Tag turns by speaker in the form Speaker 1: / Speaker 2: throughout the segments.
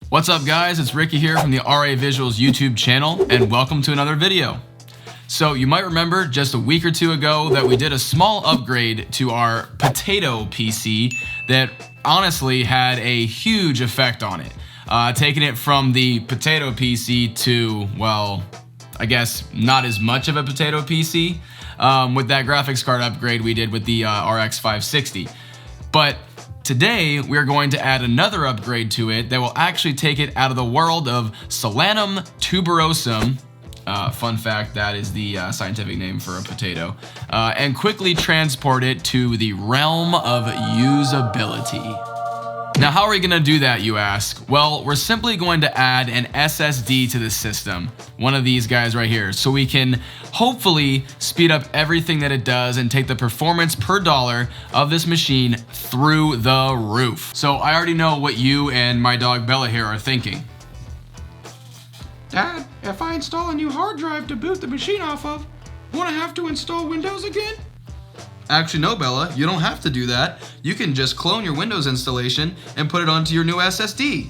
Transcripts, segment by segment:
Speaker 1: What's up guys, it's Ricky here from the RA Visuals YouTube channel and welcome to another video. So you might remember just a week or two ago that we did a small upgrade to our potato PC that honestly had a huge effect on it. Taking it from the potato PC to, well, I guess not as much of a potato PC with that graphics card upgrade we did with the RX 560. But today, we're going to add another upgrade to it that will actually take it out of the world of Solanum tuberosum, fun fact, that is the scientific name for a potato, and quickly transport it to the realm of usability. Now, how are we gonna do that, you ask? Well, we're simply going to add an SSD to the system, one of these guys right here, so we can hopefully speed up everything that it does and take the performance per dollar of this machine through the roof. So I already know what you and my dog Bella here are thinking.
Speaker 2: Dad, if I install a new hard drive to boot the machine off of, won't I have to install Windows again?
Speaker 1: Actually, no, Bella, you don't have to do that. You can just clone your Windows installation and put it onto your new SSD.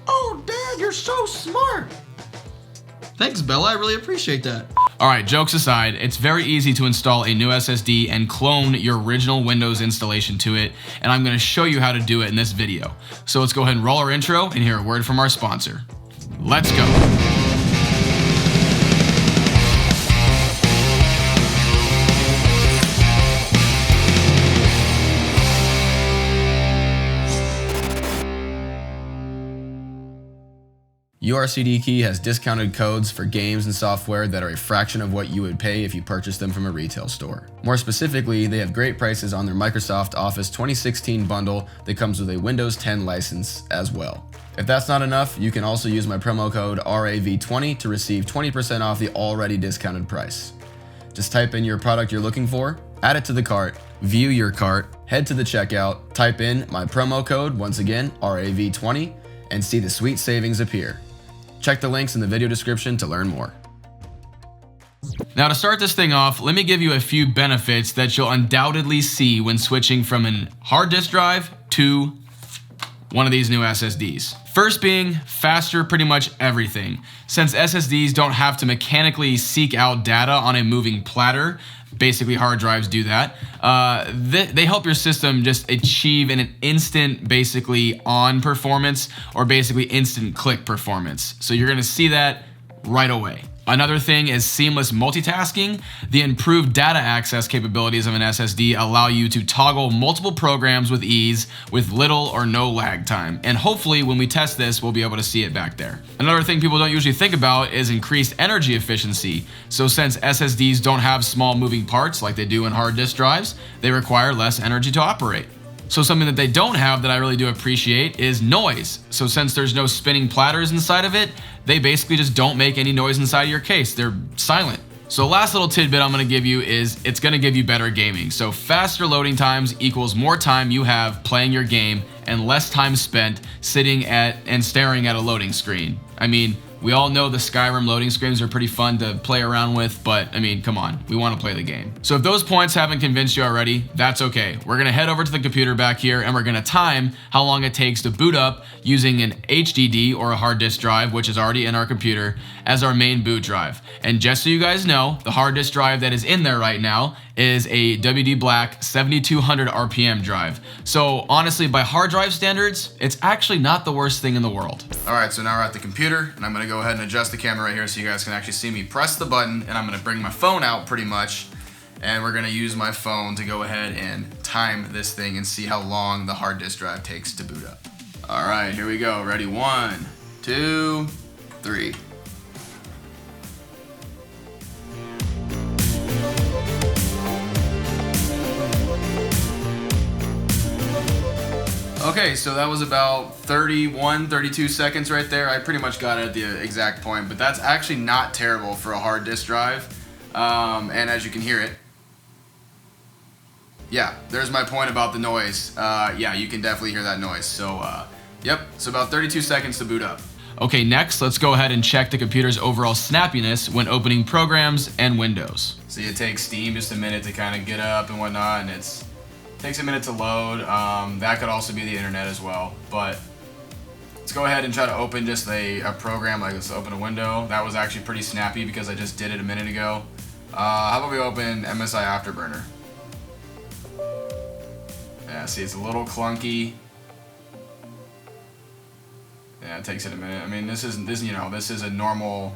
Speaker 2: Oh, Dad, you're so smart.
Speaker 1: Thanks, Bella, I really appreciate that. All right, jokes aside, it's very easy to install a new SSD and clone your original Windows installation to it, and I'm gonna show you how to do it in this video. So let's go ahead and roll our intro and hear a word from our sponsor. Let's go. URCDKEY has discounted codes for games and software that are a fraction of what you would pay if you purchased them from a retail store. More specifically, they have great prices on their Microsoft Office 2016 bundle that comes with a Windows 10 license as well. If that's not enough, you can also use my promo code RAV20 to receive 20% off the already discounted price. Just type in your product you're looking for, add it to the cart, view your cart, head to the checkout, type in my promo code, once again, RAV20, and see the sweet savings appear. Check the links in the video description to learn more. Now to start this thing off, let me give you a few benefits that you'll undoubtedly see when switching from a hard disk drive to one of these new SSDs. First being faster pretty much everything. Since SSDs don't have to mechanically seek out data on a moving platter, basically hard drives do that, they help your system just achieve an instant basically on performance or basically instant click performance. So you're gonna see that right away. Another thing is seamless multitasking. The improved data access capabilities of an SSD allow you to toggle multiple programs with ease with little or no lag time. And hopefully when we test this, we'll be able to see it back there. Another thing people don't usually think about is increased energy efficiency. So since SSDs don't have small moving parts like they do in hard disk drives, they require less energy to operate. So something that they don't have that I really do appreciate is noise. So since there's no spinning platters inside of it, they basically just don't make any noise inside of your case. They're silent. So last little tidbit I'm gonna give you is it's gonna give you better gaming. So faster loading times equals more time you have playing your game and less time spent sitting at and staring at a loading screen. I mean, we all know the Skyrim loading screens are pretty fun to play around with, but I mean, come on, we want to play the game. So if those points haven't convinced you already, that's okay. We're gonna head over to the computer back here and we're gonna time how long it takes to boot up using an HDD or a hard disk drive, which is already in our computer, as our main boot drive. And just so you guys know, the hard disk drive that is in there right now is a WD Black 7200 RPM drive. So honestly, by hard drive standards, it's actually not the worst thing in the world. All right, so now we're at the computer and I'm gonna go ahead and adjust the camera right here so you guys can actually see me press the button, and I'm gonna bring my phone out pretty much, and we're gonna use my phone to go ahead and time this thing and see how long the hard disk drive takes to boot up. All right, here we go. Ready? 1, 2, 3. Okay, so that was about 31, 32 seconds right there. I pretty much got it at the exact point, but that's actually not terrible for a hard disk drive. And as you can hear it, yeah, there's my point about the noise. Yeah, you can definitely hear that noise. So, yep, so about 32 seconds to boot up. Okay, next, let's go ahead and check the computer's overall snappiness when opening programs and windows. See, it takes Steam just a minute to kind of get up and whatnot, and takes a minute to load. That could also be the internet as well, but Let's go ahead and try to open just a program, like let's open a window. That was actually pretty snappy because I just did it a minute ago. How about we open MSI Afterburner? Yeah, see, it's a little clunky. Yeah, it takes it a minute. I mean, this is a normal,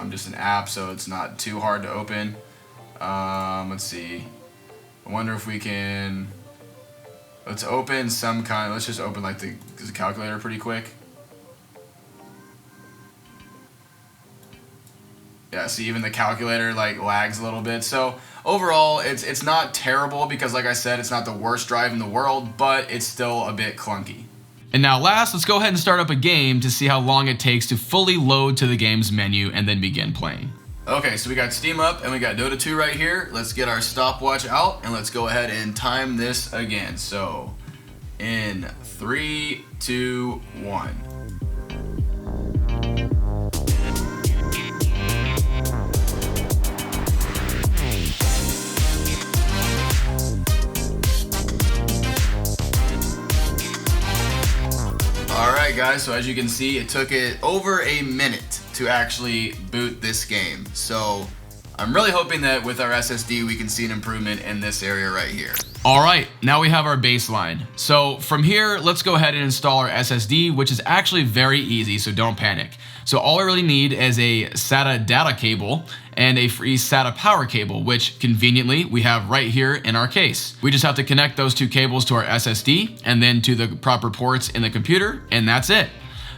Speaker 1: just an app, so it's not too hard to open. Let's see. I wonder if we can. Let's open some kind. Let's just open like the calculator pretty quick. Yeah, see, even the calculator like lags a little bit. So overall, it's not terrible because, like I said, it's not the worst drive in the world, but it's still a bit clunky. And now last, let's go ahead and start up a game to see how long it takes to fully load to the game's menu and then begin playing. Okay, so we got Steam up and we got Dota 2 right here. Let's get our stopwatch out and let's go ahead and time this again. So in 3, 2, 1. Alright guys, so as you can see, it took it over a minute to actually boot this game. So I'm really hoping that with our SSD we can see an improvement in this area right here. Alright, now we have our baseline. So from here, let's go ahead and install our SSD, which is actually very easy, so don't panic. So all I really need is a SATA data cable and a free SATA power cable, which conveniently we have right here in our case. We just have to connect those two cables to our SSD and then to the proper ports in the computer, and that's it.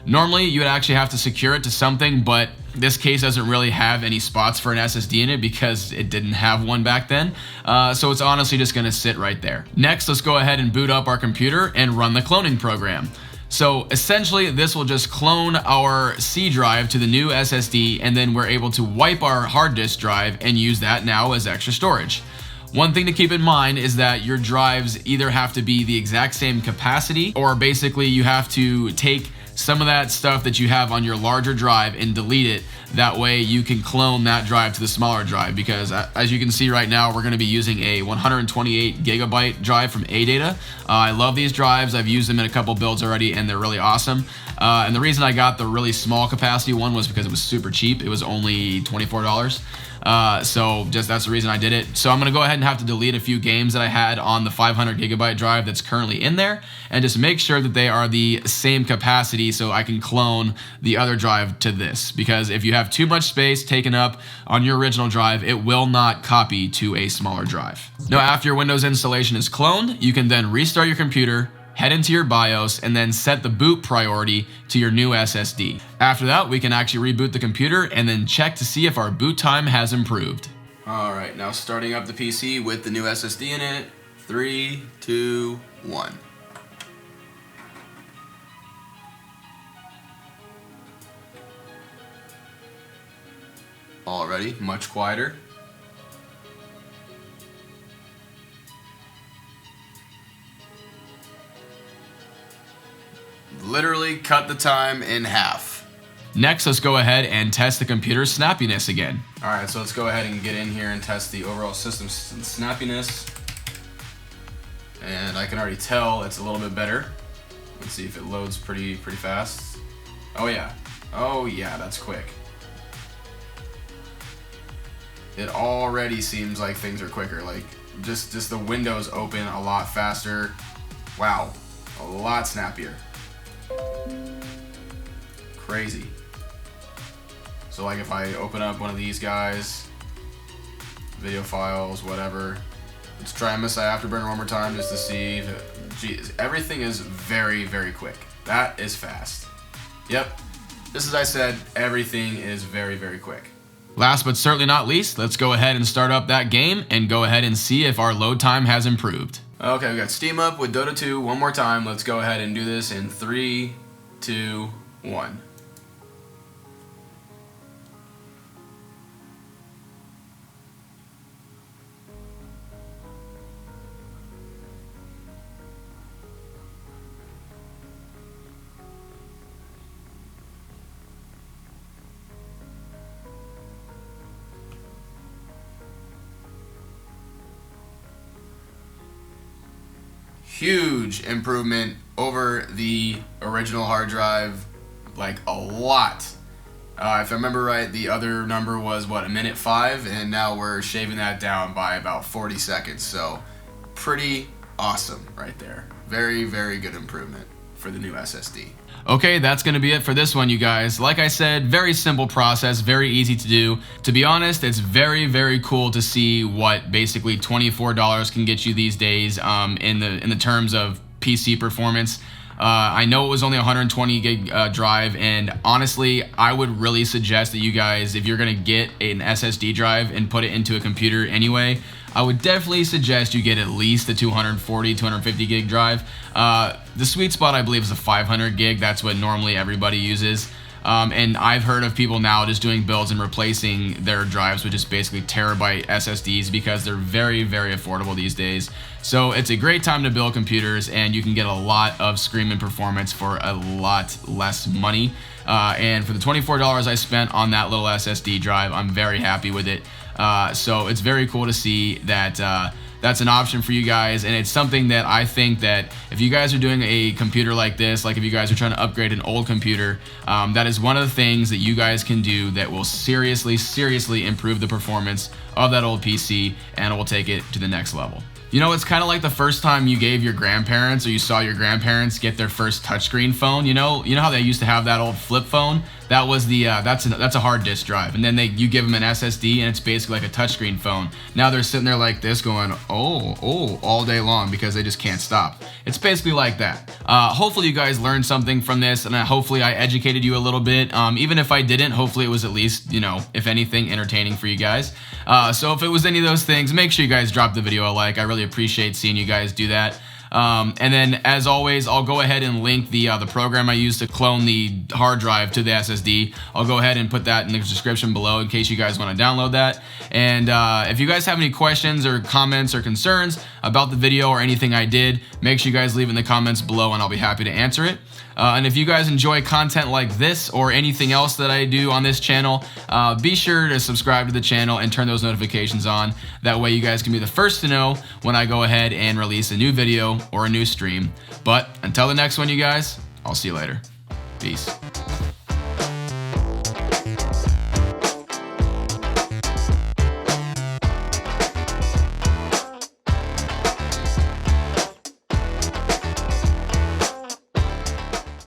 Speaker 1: Normally you would actually have to secure it to something, but this case doesn't really have any spots for an SSD in it because it didn't have one back then. So it's honestly just gonna sit right there. Next, let's go ahead and boot up our computer and run the cloning program. So essentially this will just clone our C drive to the new SSD, and then we're able to wipe our hard disk drive and use that now as extra storage. One thing to keep in mind is that your drives either have to be the exact same capacity, or basically you have to take some of that stuff that you have on your larger drive and delete it. That way you can clone that drive to the smaller drive, because as you can see right now, we're going to be using a 128 gigabyte drive from ADATA. I love these drives. I've used them in a couple builds already and they're really awesome. And the reason I got the really small capacity one was because it was super cheap. It was only $24. So that's the reason I did it. So I'm going to go ahead and have to delete a few games that I had on the 500 gigabyte drive that's currently in there, and just make sure that they are the same capacity so I can clone the other drive to this, because if you have too much space taken up on your original drive, it will not copy to a smaller drive. Now, after your Windows installation is cloned, you can then restart your computer, head into your BIOS, and then set the boot priority to your new SSD. After that, we can actually reboot the computer and then check to see if our boot time has improved. Alright, now starting up the PC with the new SSD in it. 3, 2, 1. Already, much quieter. Literally cut the time in half. Next, let's go ahead and test the computer's snappiness again. Alright, so let's go ahead and get in here and test the overall system snappiness. And I can already tell it's a little bit better. Let's see if it loads pretty fast. Oh yeah. Oh yeah, that's quick. It already seems like things are quicker. Like just the windows open a lot faster. Wow, a lot snappier. Crazy. So like if I open up one of these guys, video files, whatever. Let's try MSI Afterburner one more time just to see. Geez, everything is very quick. That is fast. Yep, just as I said, everything is very quick. Last but certainly not least, let's go ahead and start up that game and go ahead and see if our load time has improved. Okay, we got Steam up with Dota 2 one more time. Let's go ahead and do this in 3, 2, 1. Huge improvement over the original hard drive. like a lot. If I remember right, the other number was what, 1:05, and now we're shaving that down by about 40 seconds. So pretty awesome right there. Very, very good improvement for the new SSD. Okay, that's gonna be it for this one, you guys. Like I said, very simple process, very easy to do. To be honest, it's very, very cool to see what basically $24 can get you these days in the terms of PC performance. I know it was only 120 gig drive, and honestly, I would really suggest that you guys, if you're gonna get an SSD drive and put it into a computer anyway, I would definitely suggest you get at least a 240, 250 gig drive. The sweet spot, I believe, is a 500 gig. That's what normally everybody uses. And I've heard of people now just doing builds and replacing their drives with just basically terabyte SSDs because they're very, very affordable these days. So it's a great time to build computers, and you can get a lot of screaming performance for a lot less money. And for the $24 I spent on that little SSD drive, I'm very happy with it. So it's very cool to see that that's an option for you guys, and it's something that I think that if you guys are doing a computer like this, like if you guys are trying to upgrade an old computer, that is one of the things that you guys can do that will seriously improve the performance of that old PC, and it will take it to the next level. You know, it's kind of like the first time you gave your grandparents, or you saw your grandparents get their first touchscreen phone. You know how they used to have that old flip phone? That was the that's a hard disk drive, and then you give them an SSD, and it's basically like a touchscreen phone. Now they're sitting there like this, going oh all day long because they just can't stop. It's basically like that. Hopefully you guys learned something from this, and hopefully I educated you a little bit. Even if I didn't, hopefully it was at least, you know, if anything, entertaining for you guys. So if it was any of those things, make sure you guys drop the video a like. I really appreciate seeing you guys do that. And then, as always, I'll go ahead and link the program I use to clone the hard drive to the SSD. I'll go ahead and put that in the description below in case you guys want to download that. And if you guys have any questions or comments or concerns about the video or anything I did, make sure you guys leave in the comments below, and I'll be happy to answer it. And if you guys enjoy content like this or anything else that I do on this channel, be sure to subscribe to the channel and turn those notifications on. That way you guys can be the first to know when I go ahead and release a new video or a new stream. But until the next one, you guys, I'll see you later. Peace.